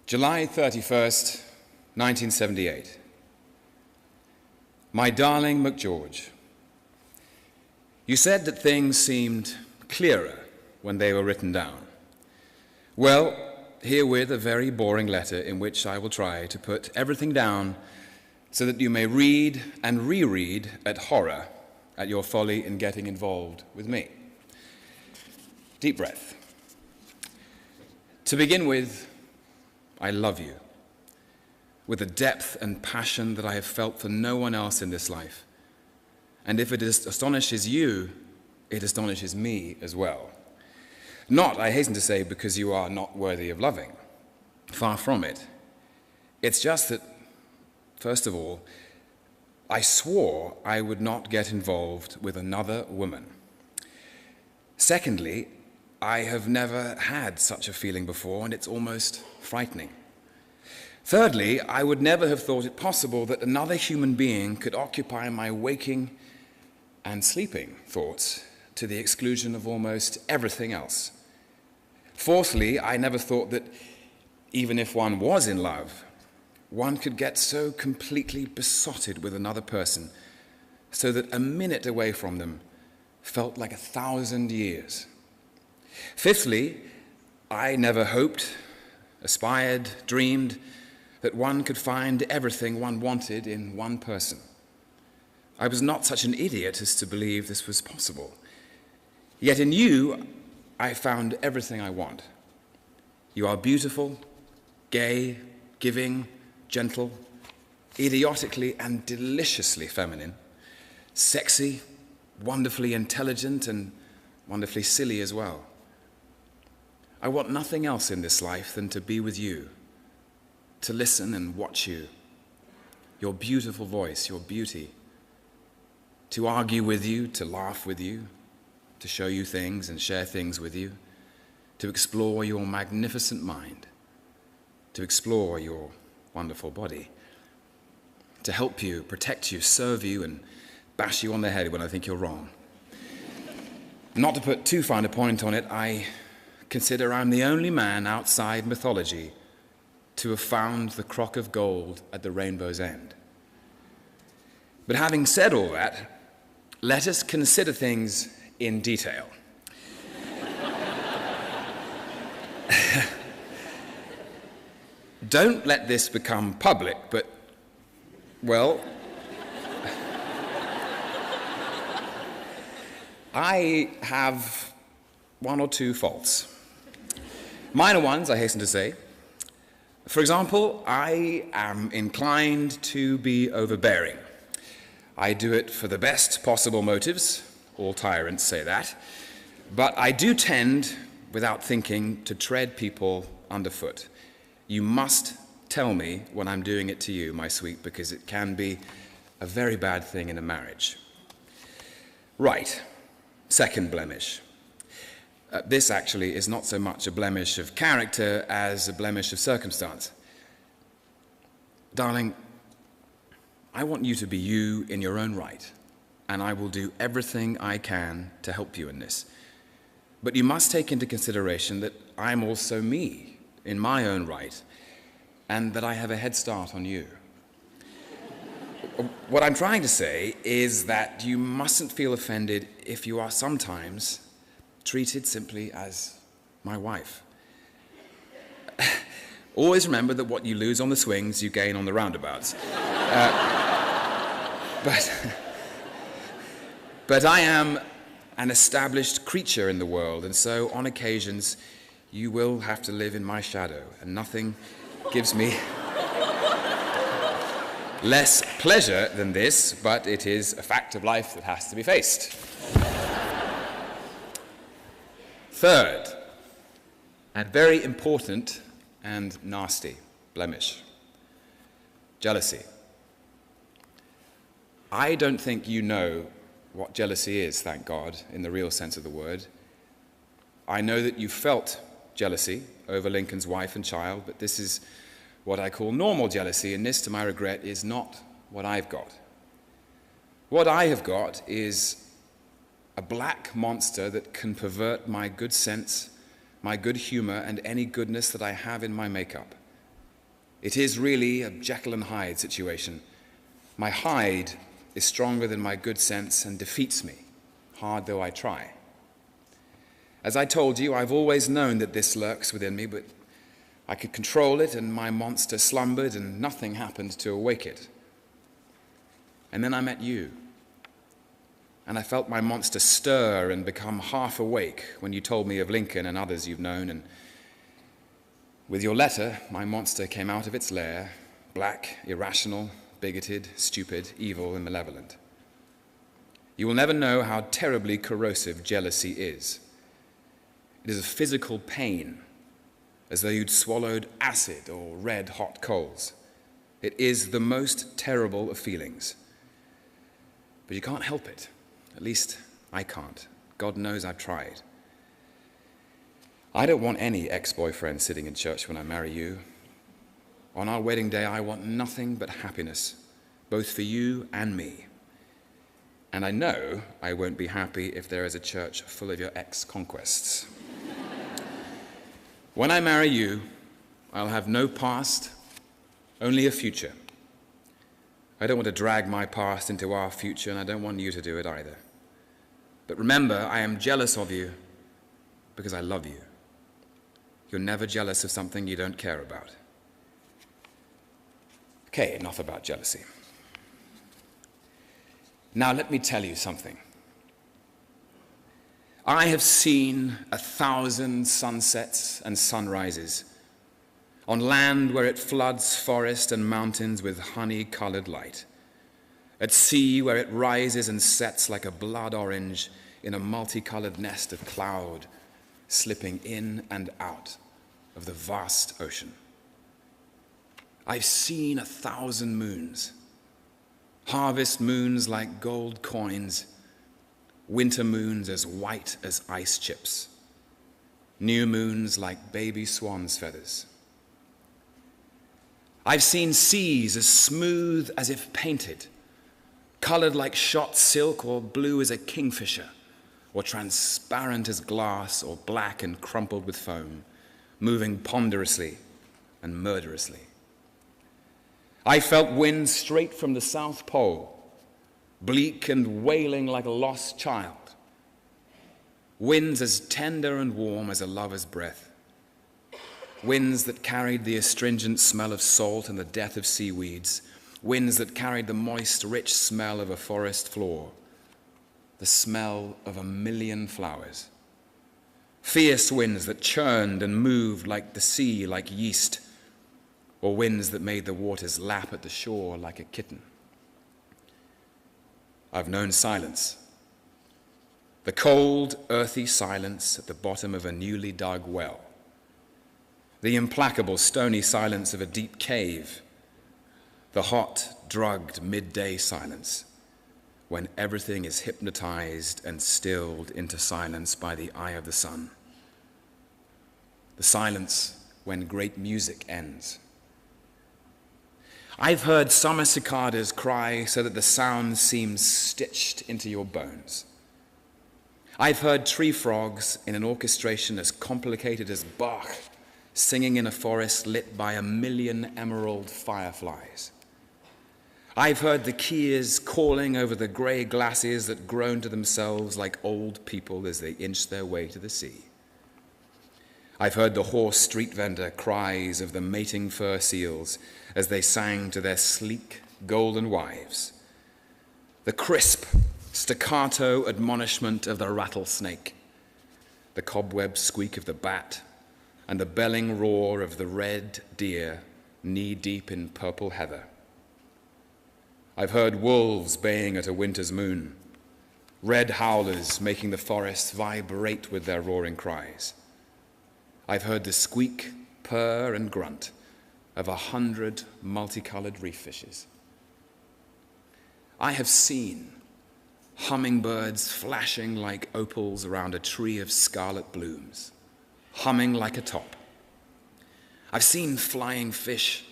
July 31st, 1978. My darling McGeorge, you said that things seemed clearer when they were written down. Well, herewith a very boring letter in which I will try to put everything down so that you may read and reread at horror at your folly in getting involved with me. Deep breath. To begin with, I love you with a depth and passion that I have felt for no one else in this life. And if it astonishes you, it astonishes me as well. Not, I hasten to say, because you are not worthy of loving. Far from it. It's just that, first of all, I swore I would not get involved with another woman. Secondly, I have never had such a feeling before, and it's almost frightening. Thirdly, I would never have thought it possible that another human being could occupy my waking and sleeping thoughts to the exclusion of almost everything else. Fourthly, I never thought that even if one was in love, one could get so completely besotted with another person so that a minute away from them felt like 1,000 years. Fifthly, I never hoped, aspired, dreamed that one could find everything one wanted in one person. I was not such an idiot as to believe this was possible. Yet in you, I found everything I want. You are beautiful, gay, giving, gentle, idiotically and deliciously feminine, sexy, wonderfully intelligent, and wonderfully silly as well. I want nothing else in this life than to be with you, to listen and watch you, your beautiful voice, your beauty, to argue with you, to laugh with you, to show you things and share things with you, to explore your magnificent mind, to explore your wonderful body, to help you, protect you, serve you, and bash you on the head when I think you're wrong. Not to put too fine a point on it, I consider I'm the only man outside mythology to have found the crock of gold at the rainbow's end. But having said all that, let us consider things in detail. Don't let this become public, but, well, I have one or two faults. Minor ones, I hasten to say. For example, I am inclined to be overbearing. I do it for the best possible motives. All tyrants say that. But I do tend, without thinking, to tread people underfoot. You must tell me when I'm doing it to you, my sweet, because it can be a very bad thing in a marriage. Right. Second blemish. This actually is not so much a blemish of character as a blemish of circumstance. Darling, I want you to be you in your own right, and I will do everything I can to help you in this. But you must take into consideration that I'm also me in my own right, and that I have a head start on you. What I'm trying to say is that you mustn't feel offended if you are sometimes treated simply as my wife. Always remember that what you lose on the swings, you gain on the roundabouts. But I am an established creature in the world, and so on occasions you will have to live in my shadow, and nothing gives me less pleasure than this, but it is a fact of life that has to be faced. Third, and very important and nasty blemish, jealousy. I don't think you know what jealousy is, thank God, in the real sense of the word. I know that you felt jealousy over Lincoln's wife and child, but this is what I call normal jealousy, and this, to my regret, is not what I've got. What I have got is a black monster that can pervert my good sense, my good humor, and any goodness that I have in my makeup. It is really a Jekyll and Hyde situation. My hide is stronger than my good sense and defeats me, hard though I try. As I told you, I've always known that this lurks within me, but I could control it, and my monster slumbered, and nothing happened to awake it. And then I met you, and I felt my monster stir and become half awake when you told me of Lincoln and others you've known, and with your letter, my monster came out of its lair, black, irrational, bigoted, stupid, evil, and malevolent. You will never know how terribly corrosive jealousy is. It is a physical pain, as though you'd swallowed acid or red-hot coals. It is the most terrible of feelings. But you can't help it. At least I can't. God knows I've tried. I don't want any ex-boyfriend sitting in church when I marry you. On our wedding day, I want nothing but happiness, both for you and me. And I know I won't be happy if there is a church full of your ex-conquests. When I marry you, I'll have no past, only a future. I don't want to drag my past into our future, and I don't want you to do it either. But remember, I am jealous of you because I love you. You're never jealous of something you don't care about. Okay, enough about jealousy. Now let me tell you something. I have seen 1,000 sunsets and sunrises on land where it floods forest and mountains with honey-colored light, at sea where it rises and sets like a blood orange in a multicolored nest of cloud, slipping in and out of the vast ocean. I've seen 1,000 moons, harvest moons like gold coins, winter moons as white as ice chips, new moons like baby swan's feathers. I've seen seas as smooth as if painted, colored like shot silk or blue as a kingfisher, or transparent as glass or black and crumpled with foam, moving ponderously and murderously. I felt winds straight from the South Pole, bleak and wailing like a lost child, winds as tender and warm as a lover's breath, winds that carried the astringent smell of salt and the death of seaweeds, winds that carried the moist, rich smell of a forest floor, the smell of 1,000,000 flowers, fierce winds that churned and moved like the sea, like yeast, or winds that made the waters lap at the shore like a kitten. I've known silence, the cold, earthy silence at the bottom of a newly dug well, the implacable, stony silence of a deep cave, the hot, drugged midday silence when everything is hypnotized and stilled into silence by the eye of the sun, the silence when great music ends. I've heard summer cicadas cry so that the sound seems stitched into your bones. I've heard tree frogs in an orchestration as complicated as Bach singing in a forest lit by 1,000,000 emerald fireflies. I've heard the keers calling over the gray glaciers that groan to themselves like old people as they inch their way to the sea. I've heard the hoarse street vendor cries of the mating fur seals as they sang to their sleek, golden wives, the crisp, staccato admonishment of the rattlesnake, the cobweb squeak of the bat, and the belling roar of the red deer knee-deep in purple heather. I've heard wolves baying at a winter's moon, red howlers making the forests vibrate with their roaring cries. I've heard the squeak, purr, and grunt of 100 multicolored reef fishes. I have seen hummingbirds flashing like opals around a tree of scarlet blooms, humming like a top. I've seen flying fish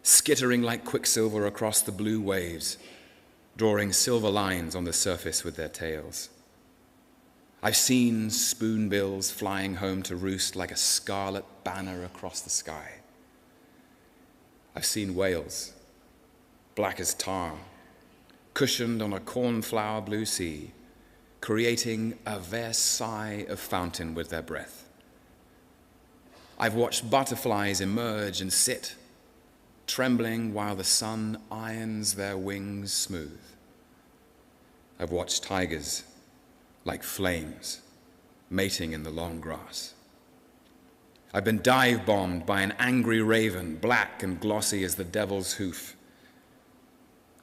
skittering like quicksilver across the blue waves, drawing silver lines on the surface with their tails. I've seen spoonbills flying home to roost like a scarlet banner across the sky. I've seen whales, black as tar, cushioned on a cornflower blue sea, creating a Versailles of fountain with their breath. I've watched butterflies emerge and sit, trembling while the sun irons their wings smooth. I've watched tigers like flames mating in the long grass. I've been dive-bombed by an angry raven, black and glossy as the devil's hoof.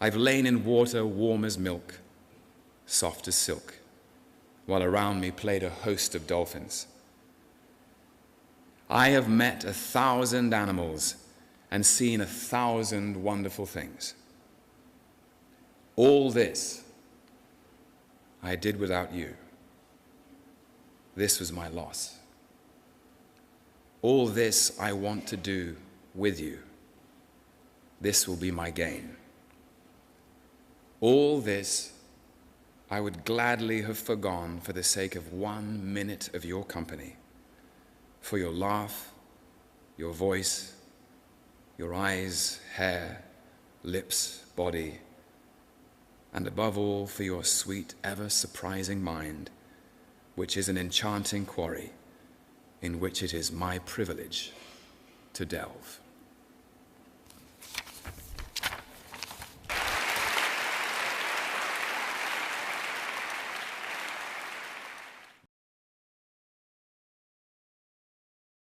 I've lain in water warm as milk, soft as silk, while around me played a host of dolphins. I have met 1,000 animals and seen 1,000 wonderful things. All this I did without you. This was my loss. All this I want to do with you. This will be my gain. All this I would gladly have forgone for the sake of 1 minute of your company, for your laugh, your voice, your eyes, hair, lips, body, and above all for your sweet, ever-surprising mind, which is an enchanting quarry in which it is my privilege to delve.